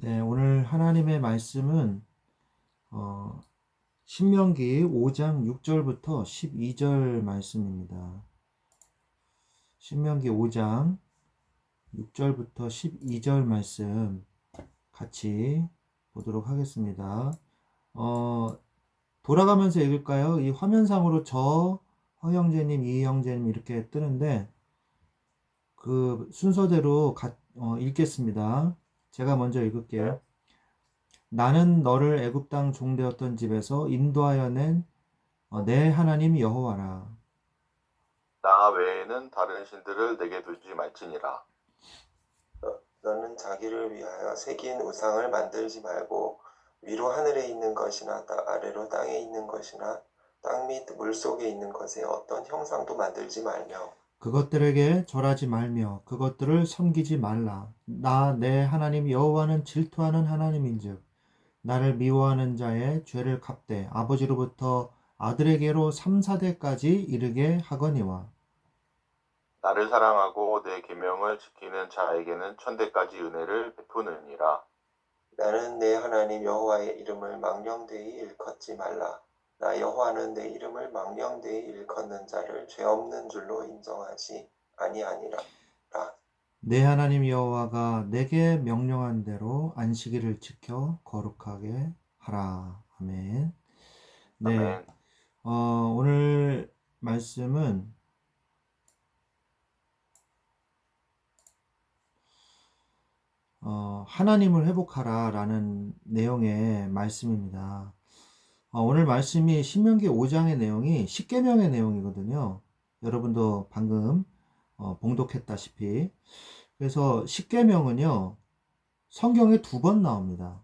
네, 오늘 하나님의 말씀은 신명기 5장 6절부터 12절 말씀입니다. 신명기 5장 6절부터 12절 말씀 같이 보도록 하겠습니다. 돌아가면서 읽을까요? 이 화면상으로 저 황형제님, 이형제님 이렇게 뜨는데 그 순서대로 읽겠습니다. 제가 먼저 읽을게요. 나는 너를 애굽 땅 종되었던 집에서 인도하여 낸 내 하나님 여호와라. 나 외에는 다른 신들을 내게 두지 말지니라. 너는 자기를 위하여 새긴 우상을 만들지 말고 위로 하늘에 있는 것이나 아래로 땅에 있는 것이나 땅 밑 물속에 있는 것에 어떤 형상도 만들지 말며 그것들에게 절하지 말며 그것들을 섬기지 말라. 나 내 하나님 여호와는 질투하는 하나님인즉 나를 미워하는 자의 죄를 갚되 아버지로부터 아들에게로 3, 4대까지 이르게 하거니와. 나를 사랑하고 내 계명을 지키는 자에게는 천대까지 은혜를 베푸느니라. 나는 내 하나님 여호와의 이름을 망령되이 일컫지 말라. 나 여호와는 내 이름을 망령되이 일컫는 자를 죄 없는 줄로 인정하지 아니하니라. 내 하나님 여호와가 내게 명령한 대로 안식일을 지켜 거룩하게 하라. 아멘. 네. 아멘. 오늘 말씀은 하나님을 회복하라 라는 내용의 말씀입니다. 오늘 말씀이 신명기 5장의 내용이 십계명의 내용이거든요. 여러분도 방금 봉독했다시피. 그래서 십계명은요, 성경에 2번 나옵니다.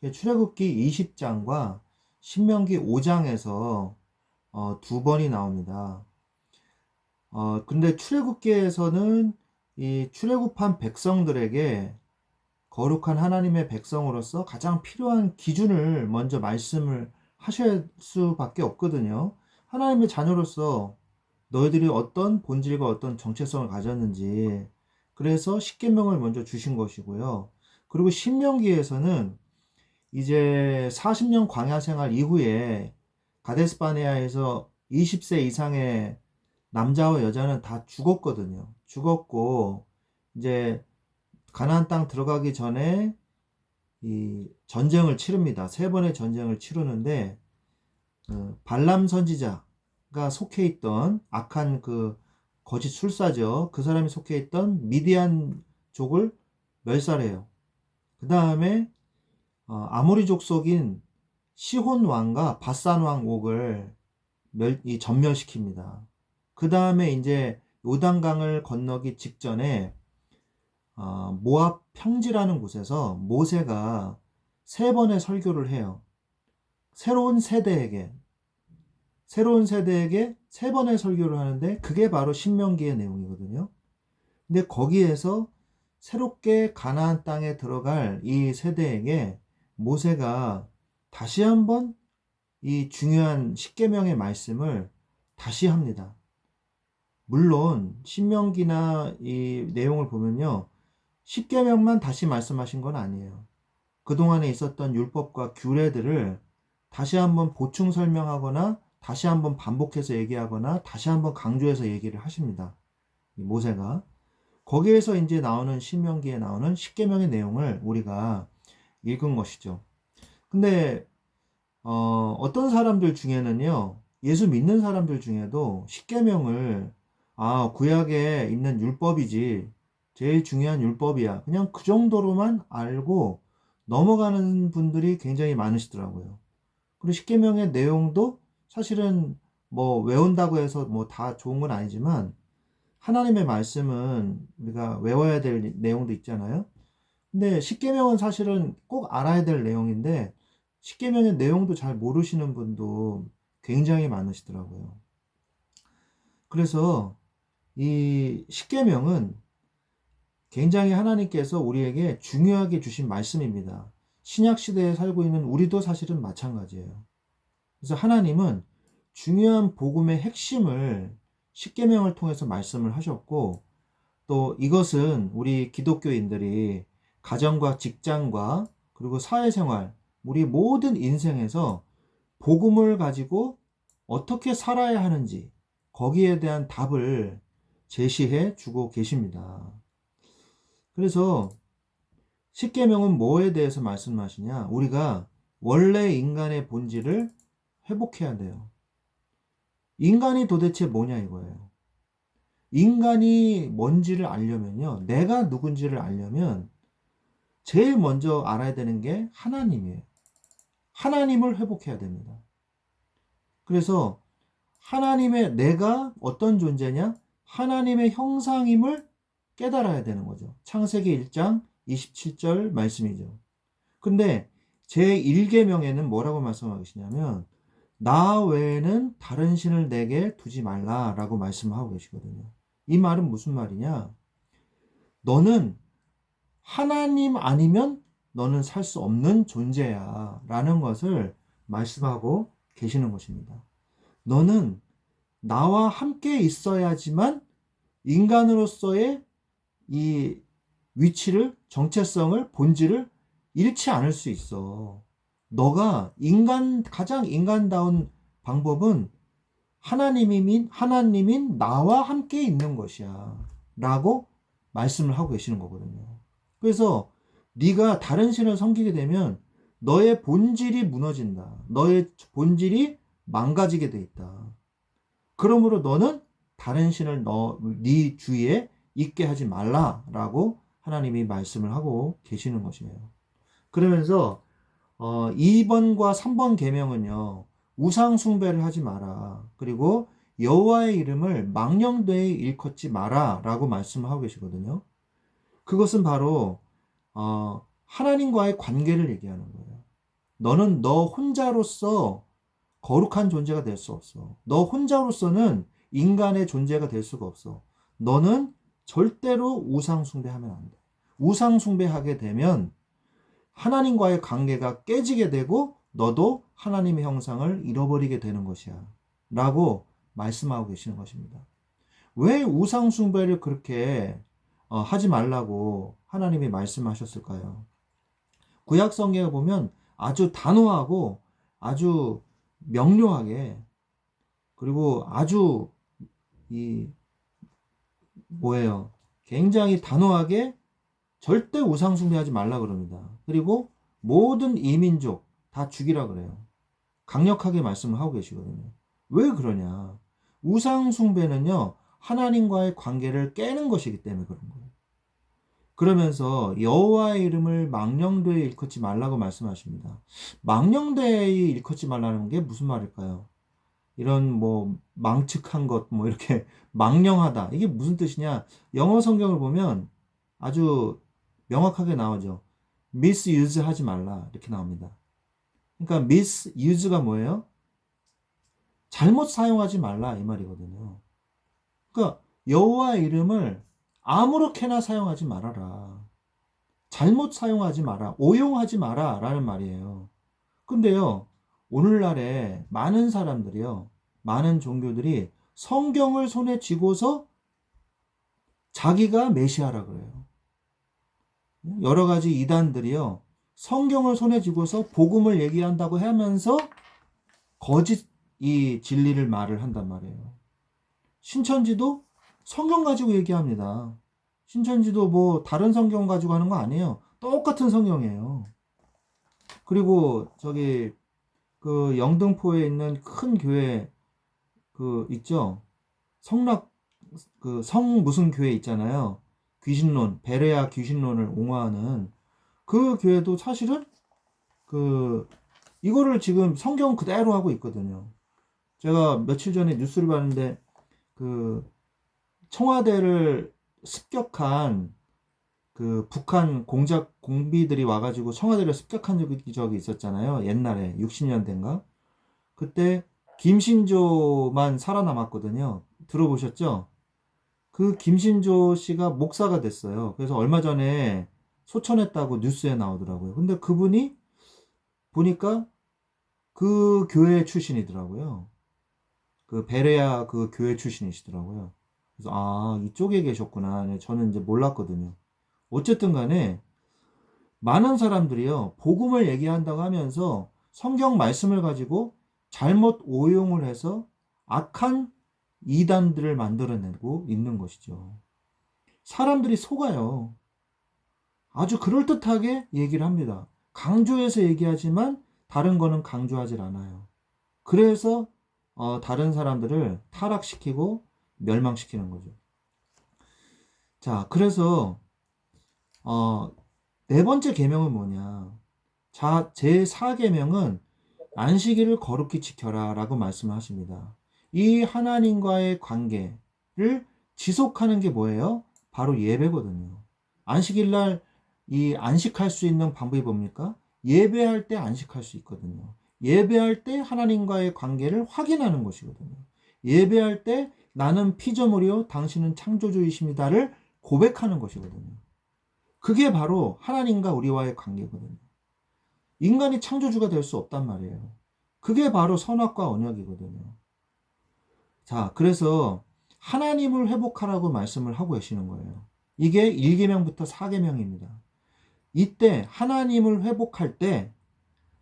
출애굽기 20장과 신명기 5장에서 2번이 나옵니다. 근데 출애굽기에서는 이 출애굽한 백성들에게 거룩한 하나님의 백성으로서 가장 필요한 기준을 먼저 말씀을 하실 수밖에 없거든요. 하나님의 자녀로서 너희들이 어떤 본질과 어떤 정체성을 가졌는지, 그래서 십계명을 먼저 주신 것이고요. 그리고 신명기에서는 이제 40년 광야 생활 이후에 가데스 바네아에서 20세 이상의 남자와 여자는 다 죽었거든요. 죽었고 이제 가나안 땅 들어가기 전에 이 전쟁을 치릅니다. 3번의 전쟁을 치르는데 발람 선지자가 속해 있던 악한 그 거짓 술사죠. 그 사람이 속해 있던 미디안족을 멸살해요. 그 다음에 아모리 족속인 시혼 왕과 바산 왕 옥을 전멸시킵니다. 그 다음에 이제 요단강을 건너기 직전에 모압 평지라는 곳에서 모세가 3번의 설교를 해요. 새로운 세대에게 3번의 설교를 하는데 그게 바로 신명기의 내용이거든요. 근데 거기에서 새롭게 가나안 땅에 들어갈 이 세대에게 모세가 다시 한번 이 중요한 십계명의 말씀을 다시 합니다. 물론 신명기나 이 내용을 보면요, 십계명만 다시 말씀하신 건 아니에요. 그동안에 있었던 율법과 규례들을 다시 한번 보충 설명하거나 다시 한번 반복해서 얘기하거나 다시 한번 강조해서 얘기를 하십니다. 모세가. 거기에서 이제 나오는 신명기에 나오는 십계명의 내용을 우리가 읽은 것이죠. 근데 어떤 사람들 중에는요, 예수 믿는 사람들 중에도 십계명을 구약에 있는 율법이지 제일 중요한 율법이야, 그냥 그 정도로만 알고 넘어가는 분들이 굉장히 많으시더라고요. 그리고 십계명의 내용도 사실은 뭐 외운다고 해서 뭐 다 좋은 건 아니지만 하나님의 말씀은 우리가 외워야 될 내용도 있잖아요. 근데 십계명은 사실은 꼭 알아야 될 내용인데 십계명의 내용도 잘 모르시는 분도 굉장히 많으시더라고요. 그래서 이 십계명은 굉장히 하나님께서 우리에게 중요하게 주신 말씀입니다. 신약 시대에 살고 있는 우리도 사실은 마찬가지예요. 그래서 하나님은 중요한 복음의 핵심을 십계명을 통해서 말씀을 하셨고, 또 이것은 우리 기독교인들이 가정과 직장과 그리고 사회생활, 우리 모든 인생에서 복음을 가지고 어떻게 살아야 하는지 거기에 대한 답을 제시해 주고 계십니다. 그래서 십계명은 뭐에 대해서 말씀하시냐? 우리가 원래 인간의 본질을 회복해야 돼요. 인간이 도대체 뭐냐 이거예요. 인간이 뭔지를 알려면요. 내가 누군지를 알려면 제일 먼저 알아야 되는 게 하나님이에요. 하나님을 회복해야 됩니다. 그래서 하나님의 내가 어떤 존재냐? 하나님의 형상임을 깨달아야 되는 거죠. 창세기 1장 27절 말씀이죠. 근데 제1계명에는 뭐라고 말씀하고 계시냐면 나 외에는 다른 신을 내게 두지 말라라고 말씀하고 계시거든요. 이 말은 무슨 말이냐? 너는 하나님 아니면 너는 살 수 없는 존재야 라는 것을 말씀하고 계시는 것입니다. 너는 나와 함께 있어야지만 인간으로서의 이 위치를, 정체성을, 본질을 잃지 않을 수 있어. 너가 가장 인간다운 방법은 하나님인 나와 함께 있는 것이야. 라고 말씀을 하고 계시는 거거든요. 그래서 네가 다른 신을 섬기게 되면 너의 본질이 무너진다. 너의 본질이 망가지게 돼 있다. 그러므로 너는 다른 신을 네 주위에 있게 하지 말라라고 하나님이 말씀을 하고 계시는 것이에요. 그러면서 2번과 3번 계명은요. 우상 숭배를 하지 마라. 그리고 여호와의 이름을 망령되이 일컫지 마라라고 말씀하고 계시거든요. 그것은 바로 하나님과의 관계를 얘기하는 거예요. 너는 너 혼자로서 거룩한 존재가 될 수 없어. 너 혼자로서는 인간의 존재가 될 수가 없어. 너는 절대로 우상 숭배하면 안 돼. 우상 숭배하게 되면 하나님과의 관계가 깨지게 되고 너도 하나님의 형상을 잃어버리게 되는 것이야. 라고 말씀하고 계시는 것입니다. 왜 우상 숭배를 그렇게 하지 말라고 하나님이 말씀하셨을까요? 구약 성경에 보면 아주 단호하고 아주 명료하게 그리고 아주 굉장히 단호하게 절대 우상 숭배하지 말라 그럽니다. 그리고 모든 이민족 다 죽이라 그래요. 강력하게 말씀을 하고 계시거든요. 왜 그러냐? 우상 숭배는요. 하나님과의 관계를 깨는 것이기 때문에 그런 거예요. 그러면서 여호와의 이름을 망령되이 일컫지 말라고 말씀하십니다. 망령되이 일컫지 말라는 게 무슨 말일까요? 이런 망측한 것 이렇게 망령하다. 이게 무슨 뜻이냐? 영어 성경을 보면 아주 명확하게 나오죠. misuse 하지 말라. 이렇게 나옵니다. 그러니까 misuse가 뭐예요? 잘못 사용하지 말라 이 말이거든요. 그러니까 여호와의 이름을 아무렇게나 사용하지 말아라. 잘못 사용하지 마라. 오용하지 마라 라는 말이에요. 근데요. 오늘날에 많은 사람들이요. 많은 종교들이 성경을 손에 쥐고서 자기가 메시아라 그래요. 여러 가지 이단들이요. 성경을 손에 쥐고서 복음을 얘기한다고 하면서 거짓 이 진리를 말을 한단 말이에요. 신천지도 성경 가지고 얘기합니다. 신천지도 다른 성경 가지고 하는 거 아니에요. 똑같은 성경이에요. 그리고 그 영등포에 있는 큰 교회 있죠. 성 무슨 교회 있잖아요. 귀신론, 베레아 귀신론을 옹호하는 그 교회도 사실은 이거를 지금 성경 그대로 하고 있거든요. 제가 며칠 전에 뉴스를 봤는데 청와대를 습격한 북한 공비들이 와가지고 청와대를 습격한 적이 있었잖아요. 옛날에 60년대인가? 그때 김신조만 살아남았거든요. 들어보셨죠? 그 김신조 씨가 목사가 됐어요. 그래서 얼마 전에 소천했다고 뉴스에 나오더라고요. 근데 그분이 보니까 그 교회 출신이더라고요. 그 베레아 그 교회 출신이시더라고요. 그래서 이쪽에 계셨구나. 저는 이제 몰랐거든요. 어쨌든 간에 많은 사람들이요, 복음을 얘기한다고 하면서 성경 말씀을 가지고 잘못 오용을 해서 악한 이단들을 만들어내고 있는 것이죠. 사람들이 속아요. 아주 그럴듯하게 얘기를 합니다. 강조해서 얘기하지만 다른 거는 강조하지 않아요. 그래서 다른 사람들을 타락시키고 멸망시키는 거죠. 자, 그래서 네 번째 계명은 뭐냐? 자, 제 4계명은 안식일을 거룩히 지켜라 라고 말씀을 하십니다. 이 하나님과의 관계를 지속하는 게 뭐예요? 바로 예배거든요. 안식일 날 이 안식할 수 있는 방법이 뭡니까? 예배할 때 안식할 수 있거든요. 예배할 때 하나님과의 관계를 확인하는 것이거든요. 예배할 때 나는 피조물이요 당신은 창조주이십니다를 고백하는 것이거든요. 그게 바로 하나님과 우리와의 관계거든요. 인간이 창조주가 될 수 없단 말이에요. 그게 바로 선악과 언약이거든요. 자, 그래서 하나님을 회복하라고 말씀을 하고 계시는 거예요. 이게 1계명부터 4계명입니다. 이때 하나님을 회복할 때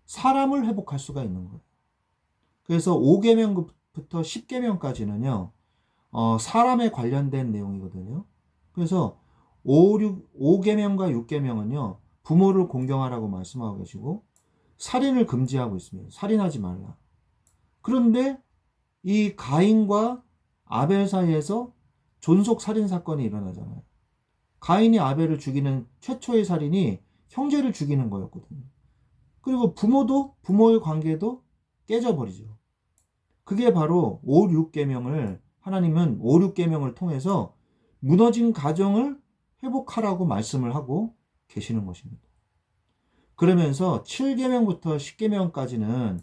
사람을 회복할 수가 있는 거예요. 그래서 5계명부터 10계명까지는요, 사람에 관련된 내용이거든요. 그래서 5계명과 6계명은요, 부모를 공경하라고 말씀하고 계시고, 살인을 금지하고 있습니다. 살인하지 말라. 그런데 이 가인과 아벨 사이에서 존속 살인 사건이 일어나잖아요. 가인이 아벨을 죽이는 최초의 살인이 형제를 죽이는 거였거든요. 그리고 부모도 부모의 관계도 깨져버리죠. 그게 바로 5, 6계명을 하나님은 5, 6계명을 통해서 무너진 가정을 회복하라고 말씀을 하고 계시는 것입니다. 그러면서 7계명부터 10계명까지는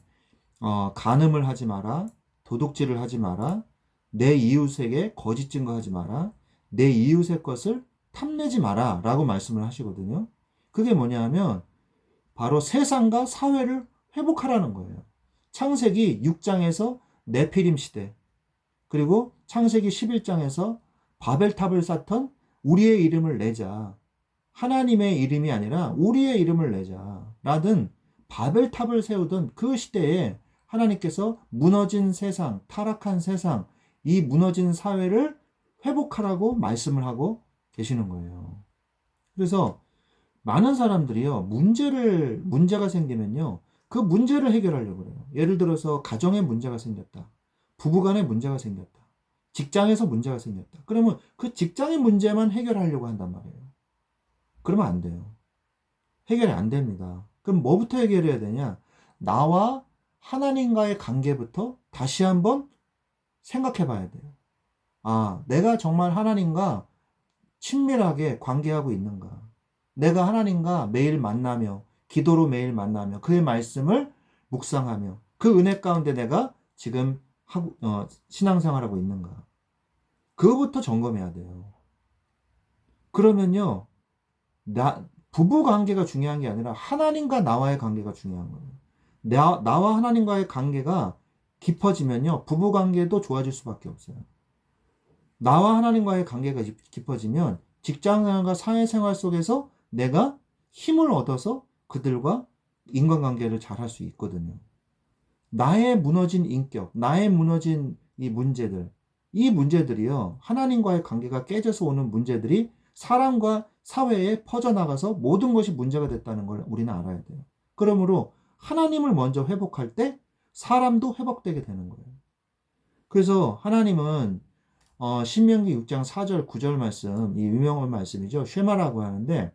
간음을 하지 마라, 도둑질을 하지 마라, 내 이웃에게 거짓 증거하지 마라, 내 이웃의 것을 탐내지 마라 라고 말씀을 하시거든요. 그게 뭐냐 하면 바로 세상과 사회를 회복하라는 거예요. 창세기 6장에서 네피림 시대, 그리고 창세기 11장에서 바벨탑을 쌓던 우리의 이름을 내자, 하나님의 이름이 아니라 우리의 이름을 내자 라든 바벨탑을 세우던 그 시대에 하나님께서 무너진 세상, 타락한 세상, 이 무너진 사회를 회복하라고 말씀을 하고 계시는 거예요. 그래서 많은 사람들이요, 문제가 생기면요, 그 문제를 해결하려고 그래요. 예를 들어서 가정에 문제가 생겼다. 부부간에 문제가 생겼다. 직장에서 문제가 생겼다. 그러면 그 직장의 문제만 해결하려고 한단 말이에요. 그러면 안 돼요. 해결이 안 됩니다. 그럼 뭐부터 해결해야 되냐? 나와 하나님과의 관계부터 다시 한번 생각해 봐야 돼요. 아, 내가 정말 하나님과 친밀하게 관계하고 있는가? 내가 하나님과 매일 만나며, 기도로 매일 만나며, 그의 말씀을 묵상하며, 그 은혜 가운데 내가 지금 신앙생활하고 있는가? 그거부터 점검해야 돼요. 그러면요, 부부 관계가 중요한 게 아니라 하나님과 나와의 관계가 중요한 거예요. 나와 하나님과의 관계가 깊어지면요, 부부 관계도 좋아질 수밖에 없어요. 나와 하나님과의 관계가 깊어지면 직장생활과 사회생활 속에서 내가 힘을 얻어서 그들과 인간관계를 잘 할 수 있거든요. 나의 무너진 인격, 나의 무너진 이 문제들이요, 하나님과의 관계가 깨져서 오는 문제들이 사람과 사회에 퍼져나가서 모든 것이 문제가 됐다는 걸 우리는 알아야 돼요. 그러므로 하나님을 먼저 회복할 때 사람도 회복되게 되는 거예요. 그래서 하나님은 신명기 6장 4절 9절 말씀, 이 유명한 말씀이죠. 쉐마라고 하는데,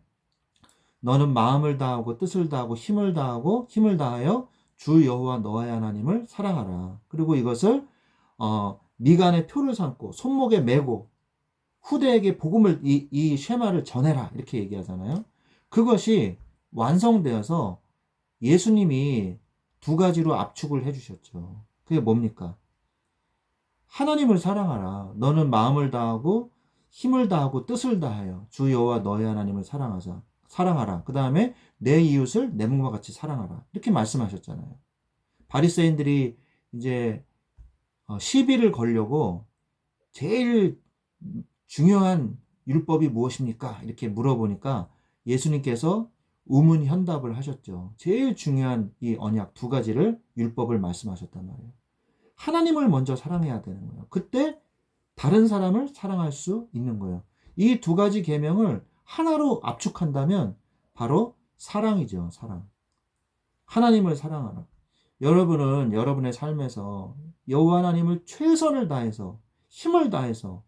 너는 마음을 다하고 뜻을 다하고 힘을 다하여 주 여호와 너의 하나님을 사랑하라. 그리고 이것을 미간에 표를 삼고 손목에 메고 후대에게 복음을 이 쉐마를 전해라 이렇게 얘기하잖아요. 그것이 완성되어서 예수님이 두 가지로 압축을 해주셨죠. 그게 뭡니까? 하나님을 사랑하라. 너는 마음을 다하고 힘을 다하고 뜻을 다하여 주 여호와 너의 하나님을 사랑하라. 그 다음에 내 이웃을 내 몸과 같이 사랑하라. 이렇게 말씀하셨잖아요. 바리새인들이 이제 시비를 걸려고 제일 중요한 율법이 무엇입니까? 이렇게 물어보니까 예수님께서 우문현답을 하셨죠. 제일 중요한 이 언약 두 가지를 율법을 말씀하셨단 말이에요. 하나님을 먼저 사랑해야 되는 거예요. 그때 다른 사람을 사랑할 수 있는 거예요. 이 두 가지 계명을 하나로 압축한다면 바로 사랑이죠. 사랑. 하나님을 사랑하라. 여러분은 여러분의 삶에서 여호와 하나님을 최선을 다해서 힘을 다해서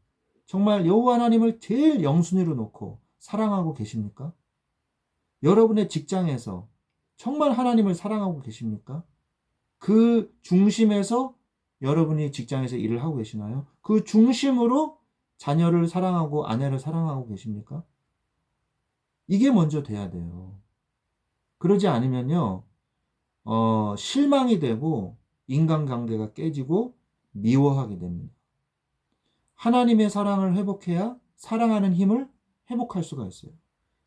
정말 여호와 하나님을 제일 영순위로 놓고 사랑하고 계십니까? 여러분의 직장에서 정말 하나님을 사랑하고 계십니까? 그 중심에서 여러분이 직장에서 일을 하고 계시나요? 그 중심으로 자녀를 사랑하고 아내를 사랑하고 계십니까? 이게 먼저 돼야 돼요. 그러지 않으면요, 실망이 되고 인간관계가 깨지고 미워하게 됩니다. 하나님의 사랑을 회복해야 사랑하는 힘을 회복할 수가 있어요.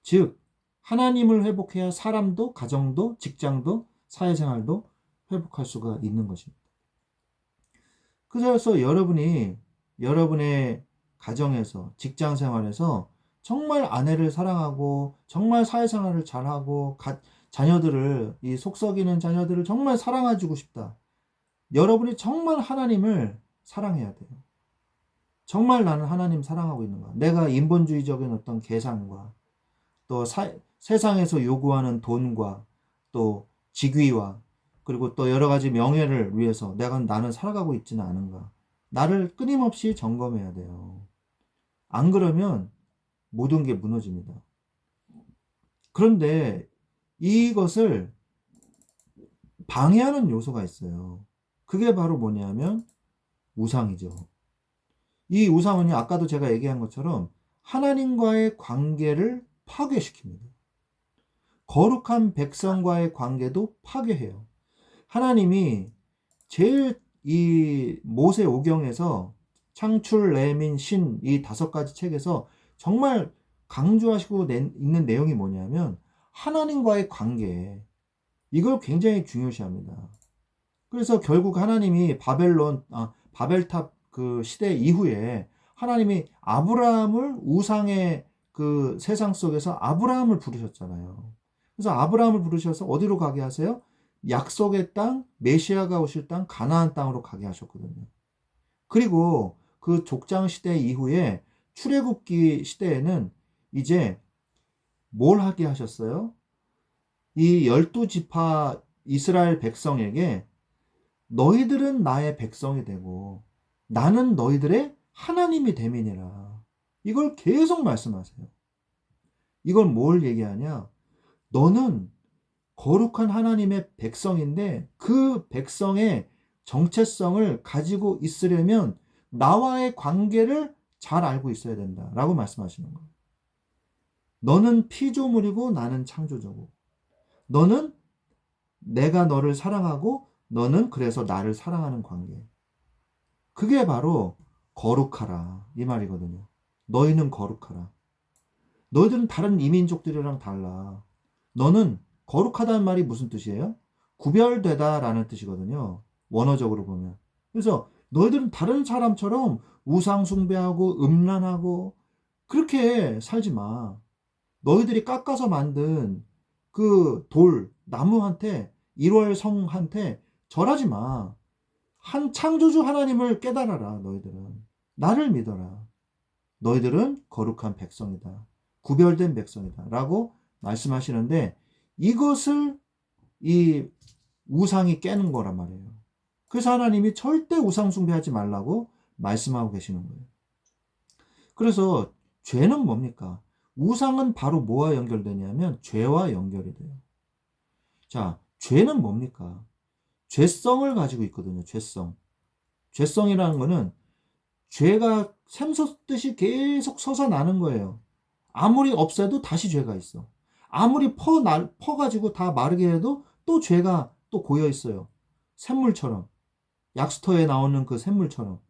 즉, 하나님을 회복해야 사람도, 가정도, 직장도, 사회생활도 회복할 수가 있는 것입니다. 그래서 여러분이 여러분의 가정에서, 직장 생활에서 정말 아내를 사랑하고 정말 사회생활을 잘하고 자녀들을, 이 속썩이는 자녀들을 정말 사랑해주고 싶다. 여러분이 정말 하나님을 사랑해야 돼요. 정말 나는 하나님 사랑하고 있는가? 내가 인본주의적인 어떤 계산과 또 세상에서 요구하는 돈과 또 직위와 그리고 또 여러 가지 명예를 위해서 나는 살아가고 있지는 않은가? 나를 끊임없이 점검해야 돼요. 안 그러면 모든 게 무너집니다. 그런데 이것을 방해하는 요소가 있어요. 그게 바로 뭐냐면 우상이죠. 이 우상은요, 아까도 제가 얘기한 것처럼 하나님과의 관계를 파괴시킵니다. 거룩한 백성과의 관계도 파괴해요. 하나님이 제일 이 모세 오경에서 창출, 레민, 신 이 5가지 책에서 정말 강조하시고 있는 내용이 뭐냐면 하나님과의 관계, 이걸 굉장히 중요시합니다. 그래서 결국 하나님이 바벨탑 그 시대 이후에 하나님이 아브라함을 우상의 그 세상 속에서 아브라함을 부르셨잖아요. 그래서 아브라함을 부르셔서 어디로 가게 하세요? 약속의 땅, 메시아가 오실 땅, 가나안 땅으로 가게 하셨거든요. 그리고 그 족장 시대 이후에 출애굽기 시대에는 이제 뭘 하게 하셨어요? 이 12지파 이스라엘 백성에게 너희들은 나의 백성이 되고 나는 너희들의 하나님이 됨이니라. 이걸 계속 말씀하세요. 이건 뭘 얘기하냐? 너는 거룩한 하나님의 백성인데 그 백성의 정체성을 가지고 있으려면 나와의 관계를 잘 알고 있어야 된다 라고 말씀하시는 거예요. 너는 피조물이고 나는 창조주고 너는 내가 너를 사랑하고 너는 그래서 나를 사랑하는 관계. 그게 바로 거룩하라 이 말이거든요. 너희는 거룩하라. 너희들은 다른 이민족들이랑 달라. 너는 거룩하다는 말이 무슨 뜻이에요? 구별되다라는 뜻이거든요. 원어적으로 보면. 그래서 너희들은 다른 사람처럼 우상 숭배하고 음란하고 그렇게 살지 마. 너희들이 깎아서 만든 그 나무한테 1월 성한테 절하지 마. 한 창조주 하나님을 깨달아라. 너희들은 나를 믿어라. 너희들은 거룩한 백성이다. 구별된 백성이다 라고 말씀하시는데 이것을 이 우상이 깨는 거란 말이에요. 그래서 하나님이 절대 우상 숭배하지 말라고 말씀하고 계시는 거예요. 그래서 죄는 뭡니까? 우상은 바로 뭐와 연결되냐면 죄와 연결이 돼요. 자, 죄는 뭡니까? 죄성을 가지고 있거든요. 죄성이라는 거는 죄가 샘솟듯이 계속 솟아나는 거예요. 아무리 없애도 다시 죄가 있어. 아무리 퍼가지고 다 마르게 해도 또 죄가 또 고여 있어요. 샘물처럼. 약수터에 나오는 그 샘물처럼.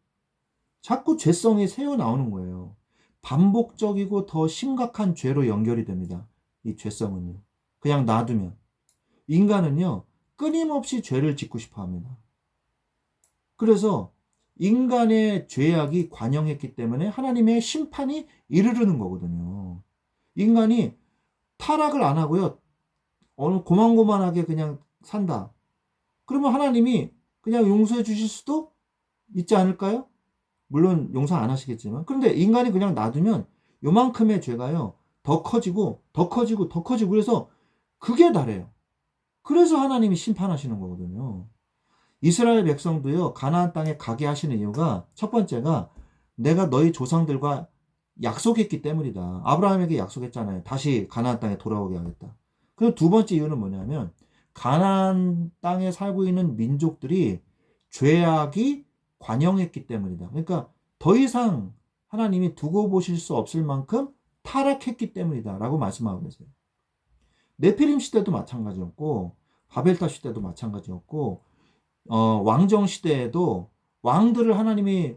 자꾸 죄성이 새어 나오는 거예요. 반복적이고 더 심각한 죄로 연결이 됩니다. 이 죄성은요. 그냥 놔두면. 인간은요, 끊임없이 죄를 짓고 싶어 합니다. 그래서 인간의 죄악이 관영했기 때문에 하나님의 심판이 이르르는 거거든요. 인간이 타락을 안 하고요. 어느 고만고만하게 그냥 산다. 그러면 하나님이 그냥 용서해 주실 수도 있지 않을까요? 물론 용서 안 하시겠지만. 그런데 인간이 그냥 놔두면 요만큼의 죄가요, 더 커지고, 더 커지고, 더 커지고, 그래서 그게 다래요. 그래서 하나님이 심판하시는 거거든요. 이스라엘 백성도요, 가나안 땅에 가게 하시는 이유가, 첫 번째가 내가 너희 조상들과 약속했기 때문이다. 아브라함에게 약속했잖아요. 다시 가나안 땅에 돌아오게 하겠다. 그리고 두 번째 이유는 뭐냐면, 가나안 땅에 살고 있는 민족들이 죄악이 관영했기 때문이다. 그러니까 더 이상 하나님이 두고 보실 수 없을 만큼 타락했기 때문이다 라고 말씀하고 계세요. 네피림 시대도 마찬가지였고, 바벨탑 시대도 마찬가지였고, 왕정 시대에도 왕들을 하나님이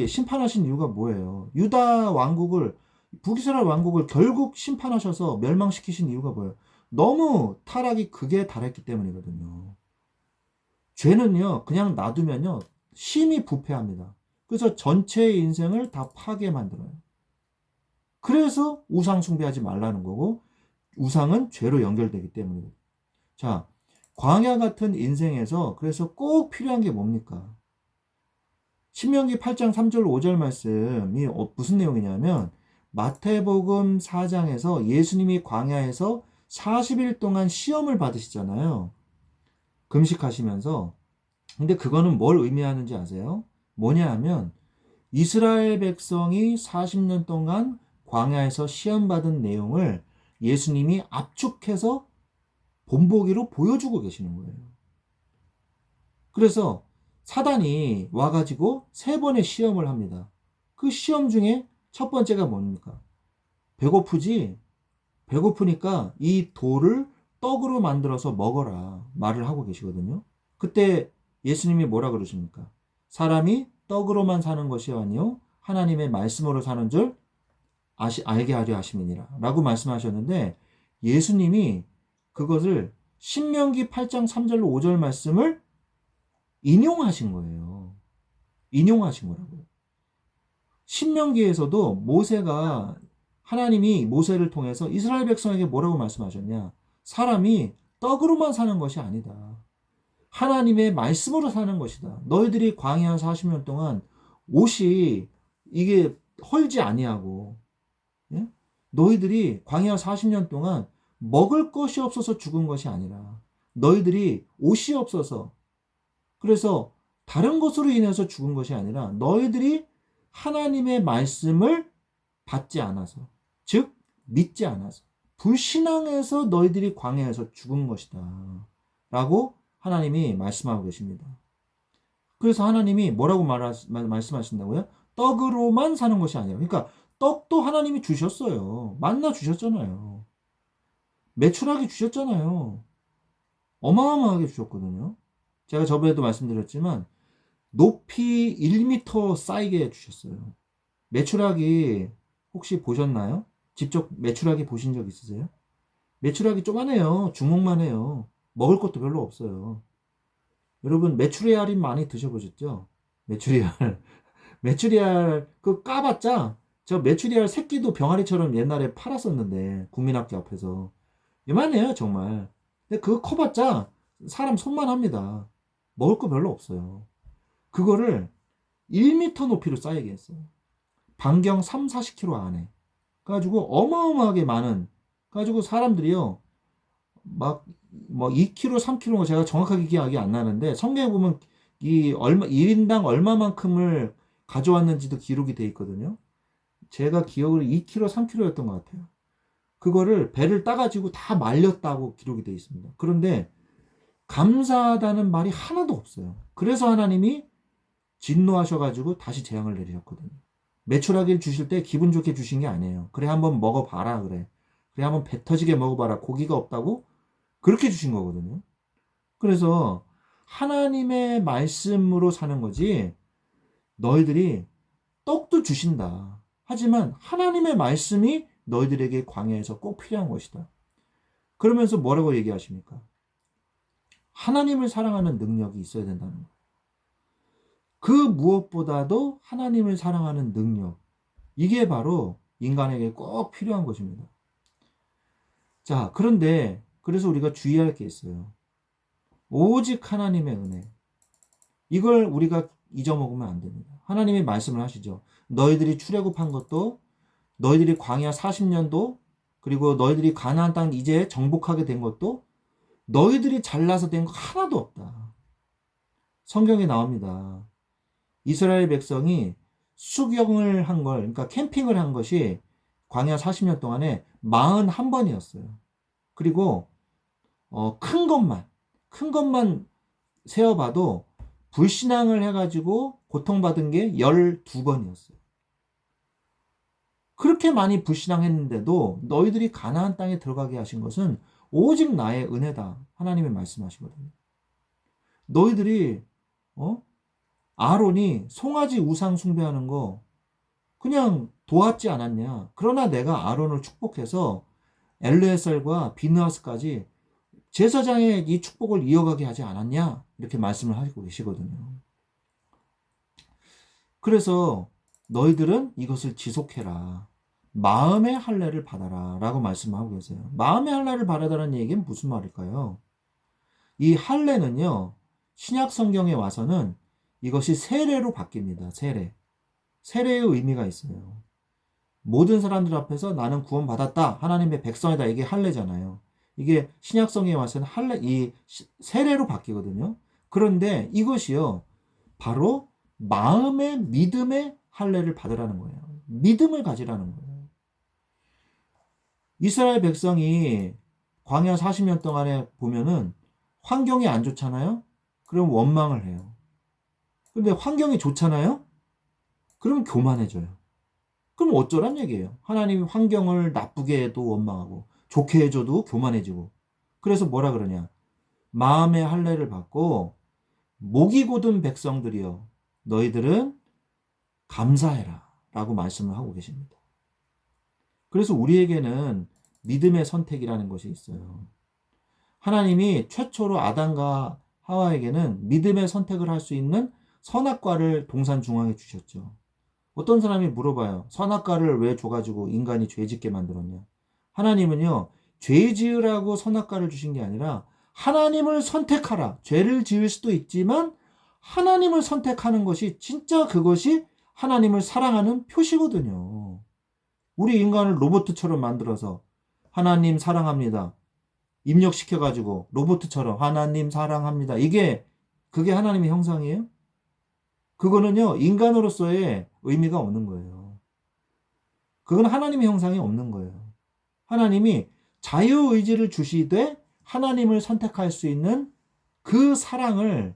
심판하신 이유가 뭐예요? 유다 왕국을, 북이스라엘 왕국을 결국 심판하셔서 멸망시키신 이유가 뭐예요? 너무 타락이 극에 달했기 때문이거든요. 죄는요, 그냥 놔두면요, 심히 부패합니다. 그래서 전체의 인생을 다 파괴 만들어요. 그래서 우상 숭배하지 말라는 거고, 우상은 죄로 연결되기 때문이에요. 자, 광야 같은 인생에서 그래서 꼭 필요한 게 뭡니까? 신명기 8장 3절 5절 말씀이 무슨 내용이냐면, 마태복음 4장에서 예수님이 광야에서 40일 동안 시험을 받으시잖아요. 금식하시면서. 근데 그거는 뭘 의미하는지 아세요? 뭐냐 하면, 이스라엘 백성이 40년 동안 광야에서 시험받은 내용을 예수님이 압축해서 본보기로 보여주고 계시는 거예요. 그래서 사단이 와가지고 3번의 시험을 합니다. 그 시험 중에 첫 번째가 뭡니까? 배고프지? 배고프니까 이 돌을 떡으로 만들어서 먹어라 말을 하고 계시거든요. 그때 예수님이 뭐라 그러십니까? 사람이 떡으로만 사는 것이 아니요 하나님의 말씀으로 사는 줄 알게 하려 하심이니라 라고 말씀하셨는데, 예수님이 그것을 신명기 8장 3절 5절 말씀을 인용하신 거예요. 인용하신 거라고요. 신명기에서도 하나님이 모세를 통해서 이스라엘 백성에게 뭐라고 말씀하셨냐? 사람이 떡으로만 사는 것이 아니다. 하나님의 말씀으로 사는 것이다. 너희들이 광야 40년 동안 옷이 이게 헐지 아니하고, 예? 너희들이 광야 40년 동안 먹을 것이 없어서 죽은 것이 아니라 너희들이 옷이 없어서, 그래서 다른 것으로 인해서 죽은 것이 아니라 너희들이 하나님의 말씀을 받지 않아서, 즉 믿지 않아서, 불신앙해서 너희들이 광야에서 죽은 것이다 라고 하나님이 말씀하고 계십니다. 그래서 하나님이 뭐라고 말씀하신다고요? 떡으로만 사는 것이 아니라, 그러니까 떡도 하나님이 주셨어요. 만나 주셨잖아요. 메추라기 주셨잖아요. 어마어마하게 주셨거든요. 제가 저번에도 말씀드렸지만 높이 1m 쌓이게 주셨어요. 메추라기 혹시 보셨나요? 직접 메추라기 보신 적 있으세요? 메추라기 쪼만해요. 주먹만 해요. 먹을 것도 별로 없어요. 여러분 메추리알이 많이 드셔보셨죠? 메추리알. 메추리알 그 까봤자 저 메추리알 새끼도 병아리처럼 옛날에 팔았었는데 국민학교 앞에서 이만해요 정말. 근데 그거 커봤자 사람 손만 합니다. 먹을 거 별로 없어요. 그거를 1m 높이로 쌓이게 했어요. 반경 3, 40km 안에. 그래가지고 어마어마하게 많은, 그래가지고 사람들이요 막 뭐 2kg, 3kg 제가 정확하게 기억이 안 나는데 성경에 보면 이 얼마 1인당 얼마만큼을 가져왔는지도 기록이 돼 있거든요. 제가 기억으로 2kg, 3kg였던 것 같아요. 그거를 배를 따가지고 다 말렸다고 기록이 돼 있습니다. 그런데 감사하다는 말이 하나도 없어요. 그래서 하나님이 진노하셔가지고 다시 재앙을 내리셨거든요. 메추라기를 주실 때 기분 좋게 주신 게 아니에요. 그래 한번 먹어봐라 그래. 그래 한번 배 터지게 먹어봐라. 고기가 없다고? 그렇게 주신 거거든요. 그래서 하나님의 말씀으로 사는 거지, 너희들이 떡도 주신다. 하지만 하나님의 말씀이 너희들에게 광야에서 꼭 필요한 것이다. 그러면서 뭐라고 얘기하십니까? 하나님을 사랑하는 능력이 있어야 된다는 거예요. 그 무엇보다도 하나님을 사랑하는 능력. 이게 바로 인간에게 꼭 필요한 것입니다. 자, 그런데 그래서 우리가 주의할 게 있어요. 오직 하나님의 은혜. 이걸 우리가 잊어먹으면 안 됩니다. 하나님이 말씀을 하시죠. 너희들이 출애굽한 것도, 너희들이 광야 40년도, 그리고 너희들이 가나안 땅 이제 정복하게 된 것도 너희들이 잘나서 된 거 하나도 없다. 성경에 나옵니다. 이스라엘 백성이 수경을 한 걸, 그러니까 캠핑을 한 것이 광야 40년 동안에 41번이었어요. 그리고 큰 것만 세어봐도 불신앙을 해가지고 고통받은 게 12번이었어요. 그렇게 많이 불신앙했는데도 너희들이 가나안 땅에 들어가게 하신 것은 오직 나의 은혜다. 하나님이 말씀하시거든요. 너희들이 아론이 송아지 우상 숭배하는 거 그냥 도왔지 않았냐. 그러나 내가 아론을 축복해서 엘르에셀과 비느하스까지 제사장의 이 축복을 이어가게 하지 않았냐. 이렇게 말씀을 하고 계시거든요. 그래서 너희들은 이것을 지속해라. 마음의 할례를 받아라. 라고 말씀하고 계세요. 마음의 할례를 받아라는 얘기는 무슨 말일까요? 이 할례는요. 신약 성경에 와서는 이것이 세례로 바뀝니다. 세례의 의미가 있어요. 모든 사람들 앞에서 나는 구원받았다. 하나님의 백성이다. 이게 할례잖아요. 이게 신약성경에 와서는 세례로 바뀌거든요. 그런데 이것이요. 바로 마음의 믿음의 할례를 받으라는 거예요. 믿음을 가지라는 거예요. 이스라엘 백성이 광야 40년 동안에 보면은 환경이 안 좋잖아요? 그럼 원망을 해요. 근데 환경이 좋잖아요? 그럼 교만해져요. 그럼 어쩌란 얘기예요? 하나님이 환경을 나쁘게 해도 원망하고 좋게 해줘도 교만해지고. 그래서 뭐라 그러냐? 마음의 할례를 받고 목이 곧은 백성들이여 너희들은 감사해라 라고 말씀을 하고 계십니다. 그래서 우리에게는 믿음의 선택이라는 것이 있어요. 하나님이 최초로 아담과 하와에게는 믿음의 선택을 할 수 있는 선악과를 동산 중앙에 주셨죠. 어떤 사람이 물어봐요. 선악과를 왜 줘가지고 인간이 죄짓게 만들었냐. 하나님은요. 죄 지으라고 선악과를 주신 게 아니라 하나님을 선택하라. 죄를 지을 수도 있지만 하나님을 선택하는 것이 진짜 그것이 하나님을 사랑하는 표시거든요. 우리 인간을 로봇처럼 만들어서 하나님 사랑합니다. 입력시켜가지고 로봇처럼 하나님 사랑합니다. 그게 하나님의 형상이에요? 그거는요, 인간으로서의 의미가 없는 거예요. 그건 하나님의 형상이 없는 거예요. 하나님이 자유의지를 주시되 하나님을 선택할 수 있는 그 사랑을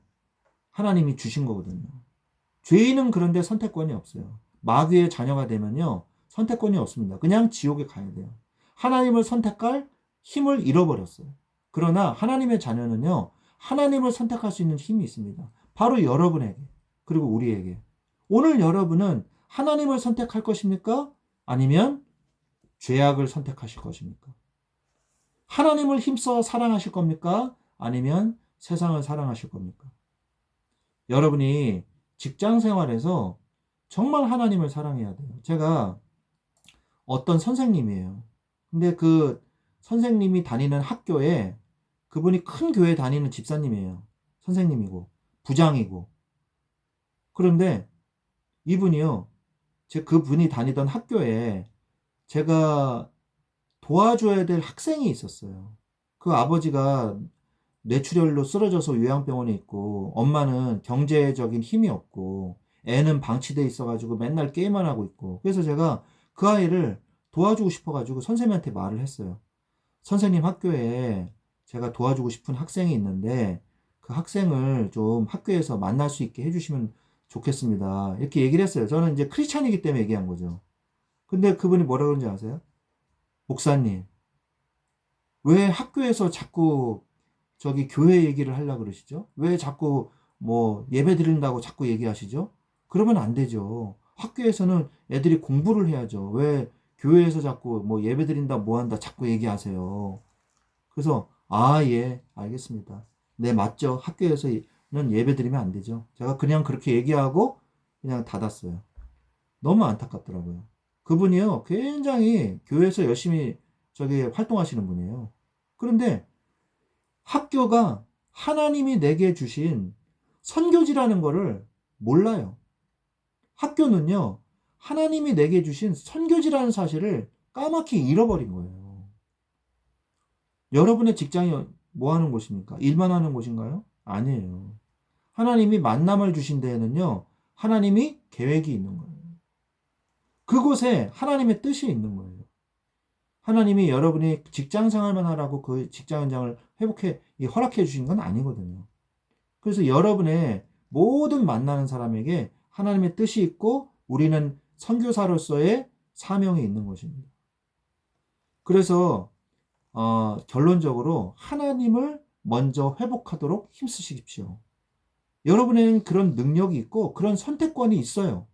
하나님이 주신 거거든요. 죄인은 그런데 선택권이 없어요. 마귀의 자녀가 되면요, 선택권이 없습니다. 그냥 지옥에 가야 돼요. 하나님을 선택할 힘을 잃어버렸어요. 그러나 하나님의 자녀는요, 하나님을 선택할 수 있는 힘이 있습니다. 바로 여러분에게, 그리고 우리에게. 오늘 여러분은 하나님을 선택할 것입니까? 아니면 죄악을 선택하실 것입니까? 하나님을 힘써 사랑하실 겁니까? 아니면 세상을 사랑하실 겁니까? 여러분이 직장 생활에서 정말 하나님을 사랑해야 돼요. 제가 어떤 선생님이에요. 근데 그 선생님이 다니는 학교에 그분이 큰 교회 다니는 집사님이에요. 선생님이고 부장이고. 그런데 이분이요. 그분이 다니던 학교에 제가 도와줘야 될 학생이 있었어요. 그 아버지가 뇌출혈로 쓰러져서 요양병원에 있고 엄마는 경제적인 힘이 없고 애는 방치돼 있어가지고 맨날 게임만 하고 있고 그래서 제가 그 아이를 도와주고 싶어가지고 선생님한테 말을 했어요. 선생님 학교에 제가 도와주고 싶은 학생이 있는데 그 학생을 좀 학교에서 만날 수 있게 해주시면 좋겠습니다. 이렇게 얘기를 했어요. 저는 이제 크리스찬이기 때문에 얘기한 거죠. 근데 그분이 뭐라 그런지 아세요? 목사님, 왜 학교에서 자꾸 교회 얘기를 하려고 그러시죠? 왜 자꾸 예배 드린다고 자꾸 얘기하시죠? 그러면 안 되죠. 학교에서는 애들이 공부를 해야죠. 왜 교회에서 자꾸 예배 드린다 한다 자꾸 얘기하세요. 그래서 예, 알겠습니다. 네, 맞죠. 학교에서는 예배 드리면 안 되죠. 제가 그냥 그렇게 얘기하고 그냥 닫았어요. 너무 안타깝더라고요. 그분이요, 굉장히 교회에서 열심히 활동하시는 분이에요. 그런데 학교가 하나님이 내게 주신 선교지라는 거를 몰라요. 학교는요, 하나님이 내게 주신 선교지라는 사실을 까맣게 잃어버린 거예요. 여러분의 직장이 뭐 하는 곳입니까? 일만 하는 곳인가요? 아니에요. 하나님이 만남을 주신 데에는요, 하나님이 계획이 있는 거예요. 그곳에 하나님의 뜻이 있는 거예요. 하나님이 여러분이 직장 생활만 하라고 그 직장 현장을 허락해 주신 건 아니거든요. 그래서 여러분의 모든 만나는 사람에게 하나님의 뜻이 있고 우리는 선교사로서의 사명이 있는 것입니다. 그래서 결론적으로 하나님을 먼저 회복하도록 힘쓰십시오. 여러분에는 그런 능력이 있고 그런 선택권이 있어요.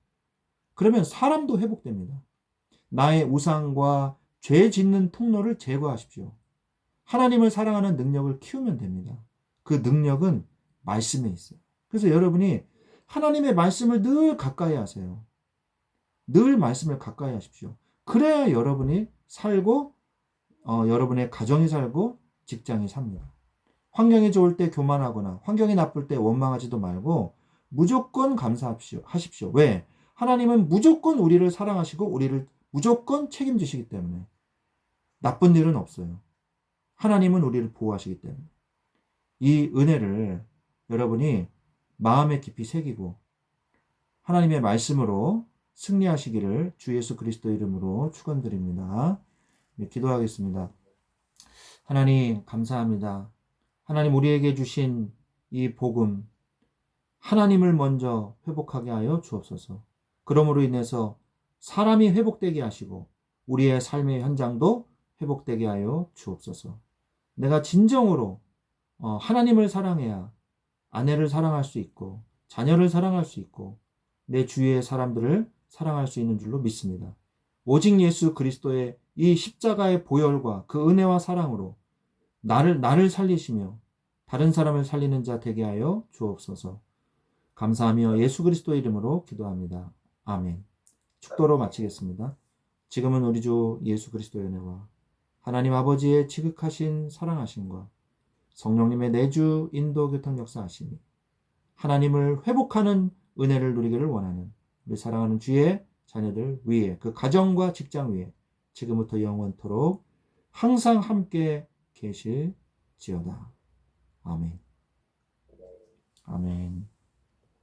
그러면 사람도 회복됩니다. 나의 우상과 죄 짓는 통로를 제거하십시오. 하나님을 사랑하는 능력을 키우면 됩니다. 그 능력은 말씀에 있어요. 그래서 여러분이 하나님의 말씀을 늘 가까이 하세요. 늘 말씀을 가까이 하십시오. 그래야 여러분이 살고 여러분의 가정이 살고 직장이 삽니다. 환경이 좋을 때 교만하거나 환경이 나쁠 때 원망하지도 말고 무조건 감사하십시오. 왜? 하나님은 무조건 우리를 사랑하시고 우리를 무조건 책임지시기 때문에 나쁜 일은 없어요. 하나님은 우리를 보호하시기 때문에 이 은혜를 여러분이 마음에 깊이 새기고 하나님의 말씀으로 승리하시기를 주 예수 그리스도 이름으로 축원드립니다. 네, 기도하겠습니다. 하나님 감사합니다. 하나님 우리에게 주신 이 복음 하나님을 먼저 회복하게 하여 주옵소서. 그러므로 인해서 사람이 회복되게 하시고 우리의 삶의 현장도 회복되게 하여 주옵소서. 내가 진정으로 하나님을 사랑해야 아내를 사랑할 수 있고 자녀를 사랑할 수 있고 내 주위의 사람들을 사랑할 수 있는 줄로 믿습니다. 오직 예수 그리스도의 이 십자가의 보혈과 그 은혜와 사랑으로 나를 살리시며 다른 사람을 살리는 자 되게 하여 주옵소서. 감사하며 예수 그리스도의 이름으로 기도합니다. 아멘. 축도로 마치겠습니다. 지금은 우리 주 예수 그리스도의 은혜와 하나님 아버지의 지극하신 사랑하심과 성령님의 내주 인도 교통 역사하심이 하나님을 회복하는 은혜를 누리기를 원하는 우리 사랑하는 주의 자녀들 위에 그 가정과 직장 위에 지금부터 영원토록 항상 함께 계실지어다. 아멘. 아멘.